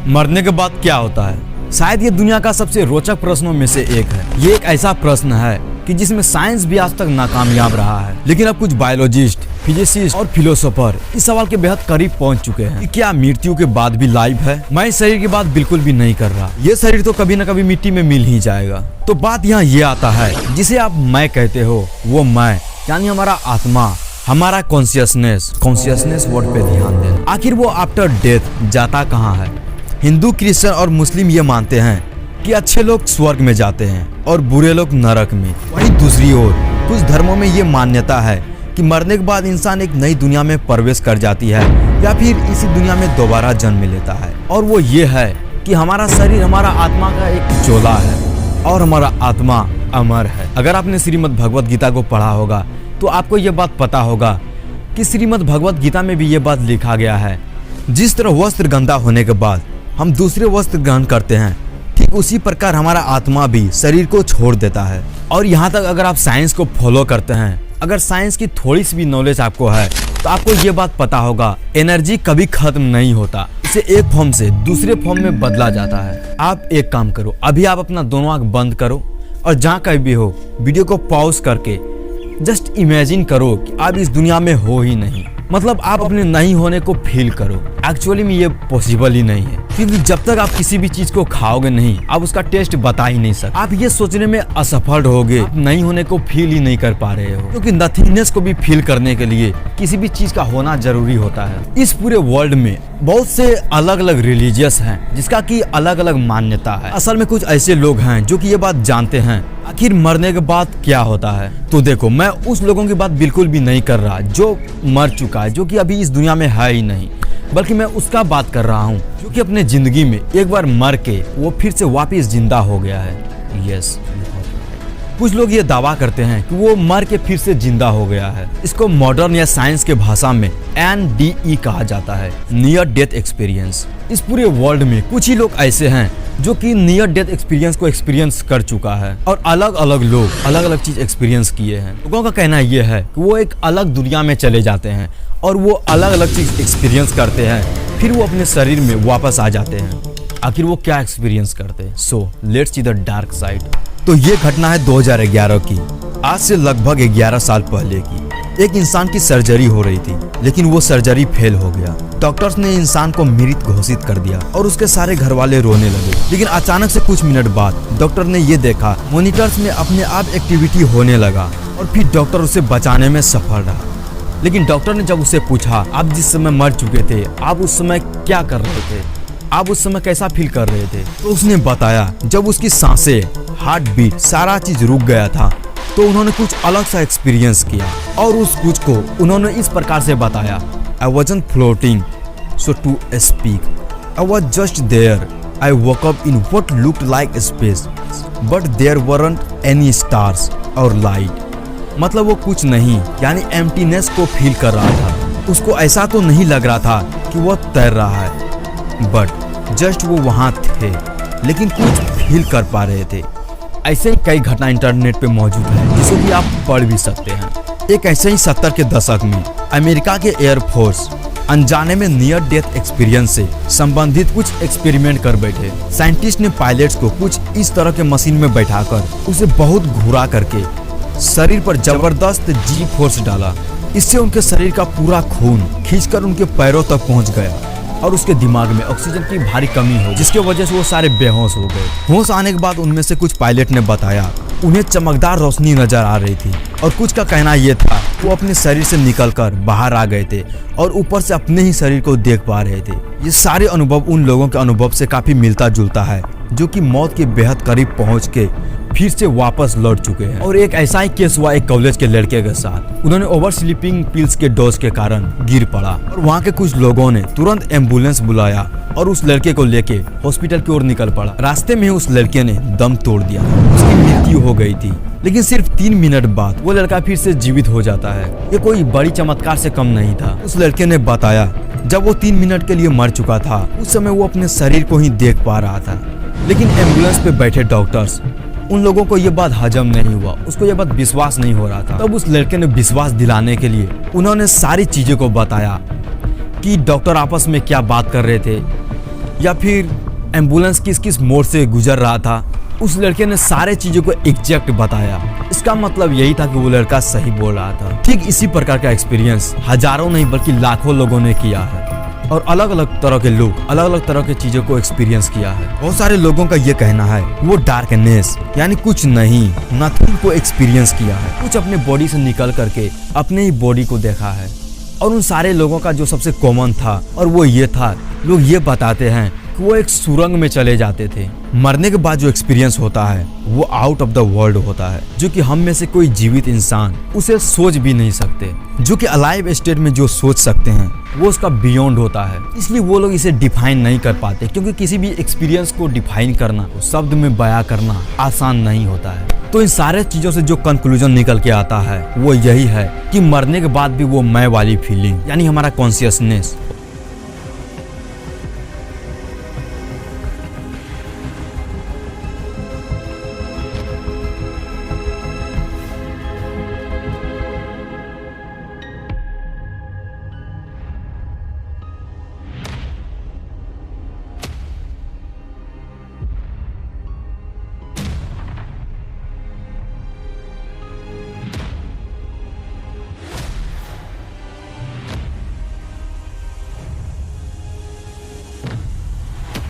मरने के बाद क्या होता है? शायद ये दुनिया का सबसे रोचक प्रश्नों में से एक है। ये एक ऐसा प्रश्न है कि जिसमें साइंस भी आज तक नाकामयाब रहा है। लेकिन अब कुछ बायोलॉजिस्ट, फिजिसिस्ट और फिलोसोफर इस सवाल के बेहद करीब पहुंच चुके हैं कि क्या मृत्यु के बाद भी लाइफ है। मैं इस शरीर की बात बिल्कुल भी नहीं कर रहा। ये शरीर तो कभी न कभी मिट्टी में मिल ही जाएगा। तो बात यहाँ ये आता है, जिसे आप मैं कहते हो, वो मैं यानी हमारा आत्मा, हमारा कॉन्शियसनेस वर्ड पे ध्यान दें। आखिर वो आफ्टर डेथ जाता कहाँ है? हिंदू, क्रिश्चियन और मुस्लिम ये मानते हैं कि अच्छे लोग स्वर्ग में जाते हैं और बुरे लोग नरक में। वहीं दूसरी ओर कुछ धर्मों में ये मान्यता है कि मरने के बाद इंसान एक नई दुनिया में प्रवेश कर जाती है या फिर इसी दुनिया में दोबारा जन्म लेता है। और वो ये है कि हमारा शरीर हमारा आत्मा का एक चोला है और हमारा आत्मा अमर है। अगर आपने श्रीमद् भगवत गीता को पढ़ा होगा तो आपको ये बात पता होगा कि श्रीमद् भगवत गीता में भी ये बात लिखा गया है, जिस तरह वस्त्र गंदा होने के बाद हम दूसरे वस्त्र ग्रहण करते हैं, ठीक उसी प्रकार हमारा आत्मा भी शरीर को छोड़ देता है। और यहाँ तक अगर आप साइंस को फॉलो करते हैं, अगर साइंस की थोड़ी सी भी नॉलेज आपको है, तो आपको ये बात पता होगा, एनर्जी कभी खत्म नहीं होता। इसे एक फॉर्म से दूसरे फॉर्म में बदला जाता है। आप एक काम करो, अभी आप अपना दोनों आंख बंद करो और जहाँ कहीं भी हो वीडियो को पॉज करके जस्ट इमेजिन करो कि आप इस दुनिया में हो ही नहीं। मतलब आप अपने नहीं होने को फील करो। एक्चुअली में ये पॉसिबल ही नहीं है, क्योंकि जब तक आप किसी भी चीज को खाओगे नहीं, आप उसका टेस्ट बता ही नहीं सकते। आप ये सोचने में असफल रहोगे, आप नहीं होने को फील ही नहीं कर पा रहे हो, क्योंकि नथिंगनेस को भी फील करने के लिए किसी भी चीज का होना जरूरी होता है। इस पूरे वर्ल्ड में बहुत से अलग अलग रिलीजियस हैं, जिसका की अलग अलग मान्यता है। असल में कुछ ऐसे लोग हैं जो कि ये बात जानते हैं आखिर मरने के बाद क्या होता है। तो देखो, मैं उस लोगों की बात बिल्कुल भी नहीं कर रहा जो मर चुका है, जो कि अभी इस दुनिया में है ही नहीं, बल्कि मैं उसका बात कर रहा हूँ जो कि अपने जिंदगी में एक बार मर के वो फिर से वापस जिंदा हो गया है। यस, कुछ लोग ये दावा करते हैं कि वो मर के फिर से जिंदा हो गया है। इसको मॉडर्न या साइंस के भाषा में NDE कहा जाता है, नियर डेथ एक्सपीरियंस। इस पूरे वर्ल्ड में कुछ ही लोग ऐसे हैं जो कि नियर डेथ एक्सपीरियंस को एक्सपीरियंस कर चुका है, और अलग अलग लोग अलग अलग चीज एक्सपीरियंस किए हैं। लोगों का कहना यह है कि वो एक अलग दुनिया में चले जाते हैं और वो अलग अलग चीज एक्सपीरियंस करते हैं, फिर वो अपने शरीर में वापस आ जाते हैं। आखिर वो क्या एक्सपीरियंस करते हैं? So let's see the dark side. तो ये घटना है 2011 की, आज से लगभग 11 साल पहले की। एक इंसान की सर्जरी हो रही थी, लेकिन वो सर्जरी फेल हो गया। डॉक्टर्स ने इंसान को मृत घोषित कर दिया और उसके सारे घर वाले रोने लगे। लेकिन अचानक से कुछ मिनट बाद डॉक्टर ने ये देखा, मॉनिटर्स में अपने आप एक्टिविटी होने लगा, और फिर डॉक्टर उसे बचाने में सफल रहा। लेकिन डॉक्टर ने जब उसे पूछा, आप जिस समय मर चुके थे, आप उस समय क्या कर रहे थे, आप उस समय कैसा फील कर रहे थे, तो उसने बताया जब उसकी सांसें, हार्ट बीट, सारा चीज रुक गया था, तो उन्होंने कुछ अलग सा एक्सपीरियंस किया। और उस कुछ को उन्होंने इस प्रकार से बताया, I wasn't floating so to speak, I was just there, I woke up in what looked like space, but there weren't any stars or light। मतलब वो कुछ नहीं, यानी एम्प्टीनेस को फील कर रहा था। उसको ऐसा तो नहीं लग रहा था कि वो तैर रहा है, बट जस्ट वो वहाँ थे, लेकिन कुछ फील कर पा रहे थे। ऐसे ही कई घटना इंटरनेट पे मौजूद है, जिसको कि आप पढ़ भी सकते हैं। एक ऐसे ही 70 के दशक में अमेरिका के एयरफोर्स अनजाने में नियर डेथ एक्सपीरियंस से संबंधित कुछ एक्सपेरिमेंट कर बैठे। साइंटिस्ट ने पायलट्स को कुछ इस तरह के मशीन में बैठाकर उसे बहुत घुरा करके शरीर पर जबरदस्त जी फोर्स डाला। इससे उनके शरीर का पूरा खून खींचकर उनके पैरों तक पहुंच गया और उसके दिमाग में ऑक्सीजन की भारी कमी हो, जिसके वजह से वो सारे बेहोश हो गए। होश आने के बाद उनमें से कुछ पायलट ने बताया उन्हें चमकदार रोशनी नजर आ रही थी, और कुछ का कहना यह था वो अपने शरीर से निकलकर बाहर आ गए थे और ऊपर से अपने ही शरीर को देख पा रहे थे। ये सारे अनुभव उन लोगों के अनुभव से काफी मिलता जुलता है जो कि मौत के बेहद करीब पहुंच के फिर से वापस लौट चुके हैं। और एक ऐसा ही केस हुआ एक कॉलेज के लड़के के साथ। उन्होंने ओवर स्लीपिंग पिल्स के डोज के कारण गिर पड़ा, और वहाँ के कुछ लोगों ने तुरंत एम्बुलेंस बुलाया और उस लड़के को लेके हॉस्पिटल की ओर निकल पड़ा। रास्ते में उस लड़के ने दम तोड़ दिया, उसकी मृत्यु हो गई थी। लेकिन सिर्फ 3 मिनट बाद वो लड़का फिर से जीवित हो जाता है। ये कोई बड़ी चमत्कार से कम नहीं था। उस लड़के ने बताया जब वो 3 मिनट के लिए मर चुका था, उस समय वो अपने शरीर को ही देख पा रहा था। लेकिन एम्बुलेंस पे बैठे डॉक्टर्स, उन लोगों को ये बात हजम नहीं हुआ, उसको ये बात विश्वास नहीं हो रहा था। तब उस लड़के ने विश्वास दिलाने के लिए उन्होंने सारी चीजों को बताया कि डॉक्टर आपस में क्या बात कर रहे थे, या फिर एम्बुलेंस किस किस मोड़ से गुजर रहा था। उस लड़के ने सारे चीजों को एग्जैक्ट बताया। इसका मतलब यही था कि वो लड़का सही बोल रहा था। ठीक इसी प्रकार का एक्सपीरियंस हजारों नहीं बल्कि लाखों लोगों ने किया है और अलग अलग तरह के लोग अलग अलग तरह की चीजों को एक्सपीरियंस किया है। बहुत सारे लोगों का ये कहना है वो डार्कनेस यानी कुछ नहीं, नथिंग को एक्सपीरियंस किया है। कुछ अपने बॉडी से निकल करके अपने ही बॉडी को देखा है। और उन सारे लोगों का जो सबसे कॉमन था और वो ये था, लोग ये बताते हैं कि वो एक सुरंग में चले जाते थे। मरने के बाद जो एक्सपीरियंस होता है वो आउट ऑफ द वर्ल्ड होता है, जो कि हम में से कोई जीवित इंसान उसे सोच भी नहीं सकते। जो कि अलाइव स्टेट में जो सोच सकते हैं वो उसका बियॉन्ड होता है। इसलिए वो लोग इसे डिफाइन नहीं कर पाते, क्योंकि किसी भी एक्सपीरियंस को डिफाइन करना, शब्द में बयां करना आसान नहीं होता है। तो इन सारे चीजों से जो कंक्लूजन निकल के आता है वो यही है कि मरने के बाद भी वो मैं वाली फीलिंग यानी हमारा कॉन्शियसनेस